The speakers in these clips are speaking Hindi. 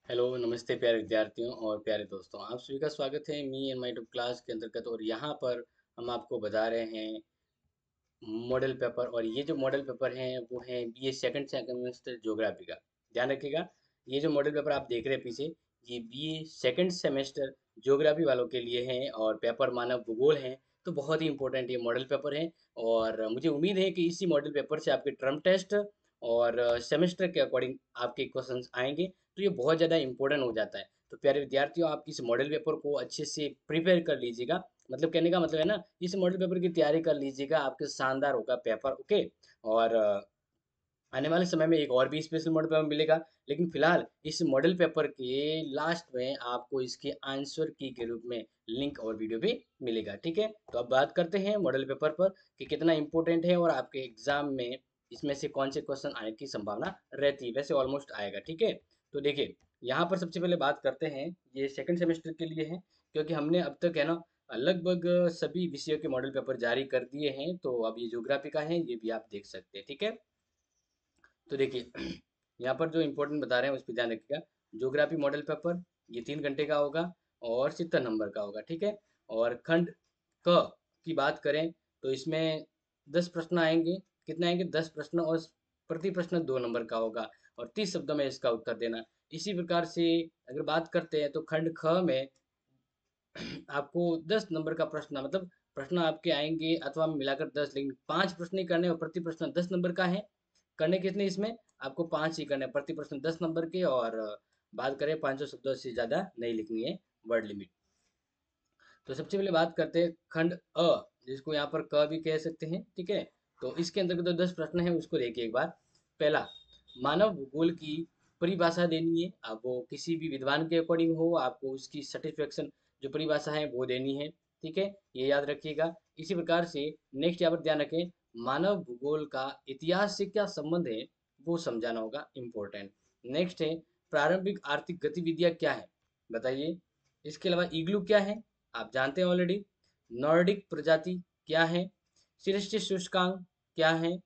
हेलो नमस्ते प्यारे विद्यार्थियों और प्यारे दोस्तों, आप सभी का स्वागत है me and my two class के अंतर्गत। और यहाँ पर हम आपको बता रहे हैं मॉडल पेपर। और ये जो मॉडल पेपर हैं वो हैं बीए सेकंड सेमेस्टर ज्योग्राफी का। ध्यान रखिएगा, ये जो मॉडल पेपर आप देख रहे हैं पीछे, ये बीए सेकंड सेमेस्टर ज्योग्राफी वालों के लिए हैं और पेपर मानव भूगोल हैं। तो बहुत ही इंपॉर्टेंट ये मॉडल पेपर है और मुझे उम्मीद है कि इसी मॉडल पेपर से आपके टर्म टेस्ट और सेमेस्टर के अकॉर्डिंग आपके क्वेश्चंस आएंगे। तो ये बहुत ज़्यादा इंपॉर्टेंट हो जाता है। तो प्यारे विद्यार्थियों, आप इस मॉडल पेपर को अच्छे से प्रिपेयर कर लीजिएगा। मतलब कहने का मतलब है ना, इस मॉडल पेपर की तैयारी कर लीजिएगा, आपके शानदार होगा पेपर। ओके। और आने वाले समय में एक और भी स्पेशल मॉडल पेपर मिलेगा। लेकिन फिलहाल इस मॉडल पेपर के लास्ट में आपको इसके आंसर की के रूप में लिंक और वीडियो भी मिलेगा। ठीक है, तो अब बात करते हैं मॉडल पेपर पर कि कितना इंपॉर्टेंट है और आपके एग्जाम में इसमें से कौन से क्वेश्चन आने की संभावना रहती है। वैसे ऑलमोस्ट आएगा। ठीक है, तो देखिए, यहाँ पर सबसे पहले बात करते हैं, ये सेकंड सेमेस्टर के लिए है, क्योंकि हमने अब तक है ना लगभग सभी विषयों के मॉडल पेपर जारी कर दिए हैं। तो अब ये ज्योग्राफी का है, ये भी आप देख सकते हैं। ठीक है, तो देखिए यहाँ पर जो इम्पोर्टेंट बता रहे हैं उस पर ध्यान रखिएगा। ज्योग्राफी मॉडल पेपर ये 3 घंटे का होगा और 70 नंबर का होगा। ठीक है, और खंड क की बात करें तो इसमें 10 प्रश्न आएंगे। कितने आएंगे? 10 प्रश्न, और प्रति प्रश्न 2 नंबर का होगा और 30 शब्दों में इसका उत्तर देना। इसी प्रकार से अगर बात करते हैं तो खंड ख में आपको 10 नंबर का प्रश्न, मतलब प्रश्न आपके आएंगे अथवा मिलाकर 10, लेकिन 5 प्रश्न ही करने और प्रति प्रश्न 10 नंबर का है। करने कितने इसमें? आपको 5 ही करने, प्रति प्रश्न 10 नंबर के। और बात करें 500 शब्दों से ज़्यादा नहीं लिखनी है, वर्ड लिमिट। तो सबसे पहले बात करते हैं खंड अ, जिसको यहाँ पर क भी कह सकते हैं। ठीक है, तो इसके अंतर्गत जो 10 प्रश्न है उसको देखिए एक बार। पहला, मानव भूगोल की परिभाषा देनी है। अब वो किसी भी विद्वान के अकॉर्डिंग हो, आपको उसकी सर्टिफिकेशन जो परिभाषा है वो देनी है। ठीक है, ये याद रखिएगा। इसी प्रकार से नेक्स्ट यहाँ पर ध्यान रखें, मानव भूगोल का इतिहास से क्या संबंध है वो समझाना होगा, इम्पोर्टेंट। नेक्स्ट है, प्रारंभिक आर्थिक गतिविधियां क्या है, बताइए। इसके अलावा इग्लू क्या है, आप जानते हैं ऑलरेडी। नॉर्डिक प्रजाति क्या है, श्रेष्ठ सूचकांक क्या है,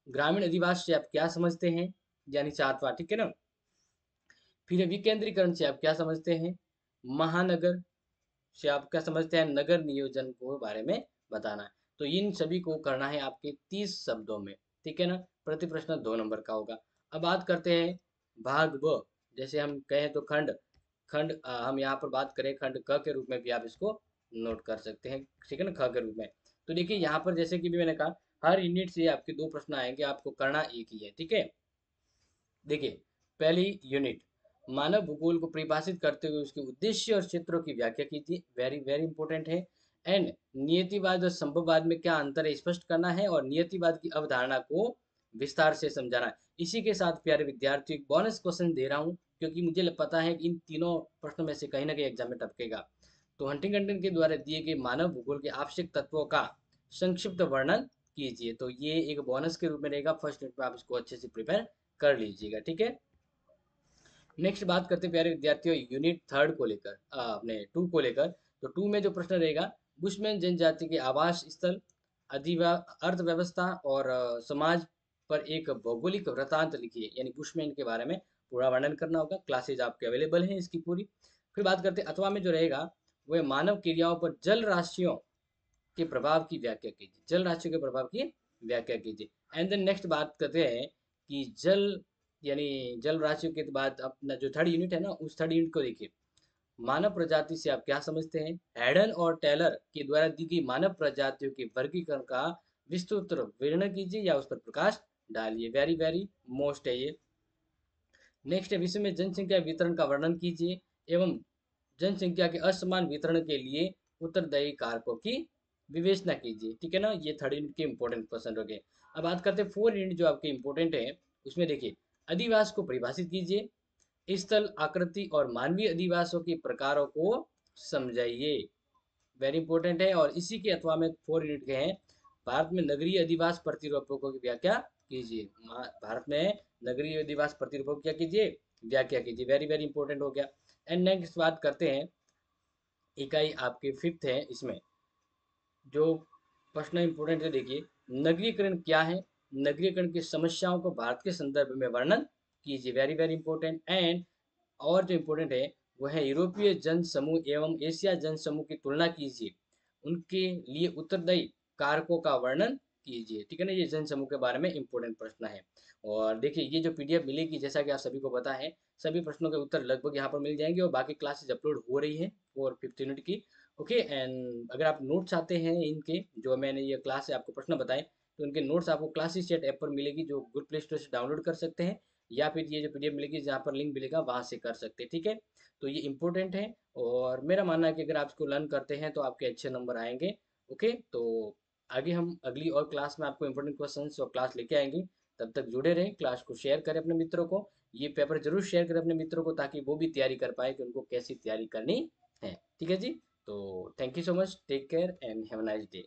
ग्रामीण अधिवास से आप क्या समझते हैं, यानी चातवा। ठीक है ना। फिर विकेंद्रीकरण से आप क्या समझते हैं, महानगर से आप क्या समझते हैं, नगर नियोजन को बारे में बताना है। तो इन सभी को करना है आपके 30 शब्दों में। ठीक है ना, प्रति प्रश्न 2 नंबर का होगा। अब बात करते हैं भाग ब, जैसे हम कहें तो खंड खंड हम यहाँ पर बात करें खंड क के रूप में भी आप इसको नोट कर सकते हैं। ठीक है ना, ख के रूप में। तो देखिए यहाँ पर जैसे कि भी मैंने कहा, हर यूनिट से आपके 2 प्रश्न आएंगे, आपको करना एक ही है। ठीक है, देखिए, पहली यूनिट, मानव भूगोल को परिभाषित करते हुए उसके उद्देश्य और क्षेत्रों की व्याख्या कीजिए। वेरी वेरी इंपॉर्टेंट है। एंड नियतिवाद और संभववाद में क्या अंतर है स्पष्ट करना है, और नियतिवाद की अवधारणा को विस्तार से समझाना है। इसी के साथ प्यारे विद्यार्थियों, एक बोनस क्वेश्चन दे रहा हूँ, क्योंकि मुझे पता है कि इन तीनों प्रश्नों में से कहीं ना कहीं एग्जाम में टपकेगा। तो हंटिंगटन के द्वारा दिए गए मानव भूगोल के आवश्यक तत्वों का संक्षिप्त वर्णन कीजिए। तो ये एक बोनस के रूप में रहेगा, फर्स्ट यूनिट में आप इसको अच्छे से प्रिपेयर कर लीजिएगा। ठीक है, नेक्स्ट बात करते हैं प्यारे विद्यार्थियों यूनिट थर्ड को लेकर, अपने टू को लेकर। तो टू में जो प्रश्न रहेगा, बुशमैन जनजाति के आवास स्थल, अधिवा अर्थव्यवस्था और समाज पर एक भौगोलिक वृत्तांत लिखिए। यानी बुशमैन के बारे में पूरा वर्णन करना होगा। क्लासेज आपके अवेलेबल हैं इसकी पूरी। फिर बात करते हैं अथवा में जो रहेगा, वह मानव क्रियाओं पर जल राशियों के प्रभाव की व्याख्या कीजिए। जल राशियों के प्रभाव की व्याख्या कीजिए। एंड देन नेक्स्ट बात करते हैं कि जल, यानी जल राशियों के बाद अपना जो थर्ड यूनिट है ना, उस थर्ड यूनिट को देखिए। मानव प्रजाति से आप क्या समझते हैं, हेडन और टेलर के द्वारा दी गई मानव प्रजातियों के वर्गीकरण का विस्तृत वर्णन कीजिए या उस पर प्रकाश डालिए। वेरी वेरी मोस्ट है ये। नेक्स्ट है, विश्व में जनसंख्या वितरण का वर्णन कीजिए एवं जनसंख्या के असमान वितरण के लिए उत्तरदायी कारकों की विवेचना कीजिए। ठीक है ना, ये थर्ड यूनिट के इंपॉर्टेंट क्वेश्चन हो गए। अब बात करते हैं फोर यूनिट जो आपके इंपॉर्टेंट है। उसमें देखिए, अधिवास को परिभाषित कीजिए, स्थल आकृति और मानवीय अधिवासों के प्रकारों को समझाइए। वेरी इंपॉर्टेंट है। और इसी के अथवा में फोर यूनिट के हैं, भारत में नगरीय अधिवास प्रतिरूपों की व्याख्या कीजिए। भारत में नगरीय अधिवास प्रतिरूपों की क्या कीजिए, व्याख्या कीजिए। वेरी वेरी इंपॉर्टेंट हो गया। एंड नेक्स्ट बात करते हैं, इकाई आपके फिफ्थ है, इसमें जो प्रश्न इंपॉर्टेंट है देखिए, नगरीकरण क्या है, नगरीकरण की समस्याओं को भारत के संदर्भ में वर्णन कीजिए। Very very important. एंड और जो इम्पोर्टेंट है वो है यूरोपीय जन समूह एवं एशिया जन समूह की तुलना कीजिए, उनके लिए उत्तरदायी कारकों का वर्णन कीजिए। ठीक है ना, ये जन समूह के बारे में इम्पोर्टेंट प्रश्न है। और देखिए ये जो पीडीएफ मिलेगी, जैसा कि आप सभी को पता है, सभी प्रश्नों के उत्तर लगभग यहाँ पर मिल जाएंगे और बाकी क्लासेस अपलोड हो रही है फॉर 15 मिनट की। ओके, एंड अगर आप नोट्स चाहते हैं इनके, जो मैंने ये क्लास से आपको प्रश्न बताए, तो उनके नोट्स आपको क्लासेस चैट ऐप पर मिलेगी, जो गूगल प्ले स्टोर से डाउनलोड कर सकते हैं, या फिर ये जो पीडीएफ मिलेगी जहाँ पर लिंक मिलेगा वहाँ से कर सकते हैं। ठीक है, तो ये इंपॉर्टेंट है और मेरा मानना है कि अगर आप इसको लर्न करते हैं तो आपके अच्छे नंबर आएंगे। ओके, तो आगे हम अगली और क्लास में आपको इंपॉर्टेंट क्वेश्चंस और क्लास लेके आएंगे। तब तक जुड़े रहें, क्लास को शेयर करें अपने मित्रों को, ये पेपर जरूर शेयर करें अपने मित्रों को, ताकि वो भी तैयारी कर पाए कि उनको कैसी तैयारी करनी है। ठीक है जी, तो thank you so much, take care and have a nice day.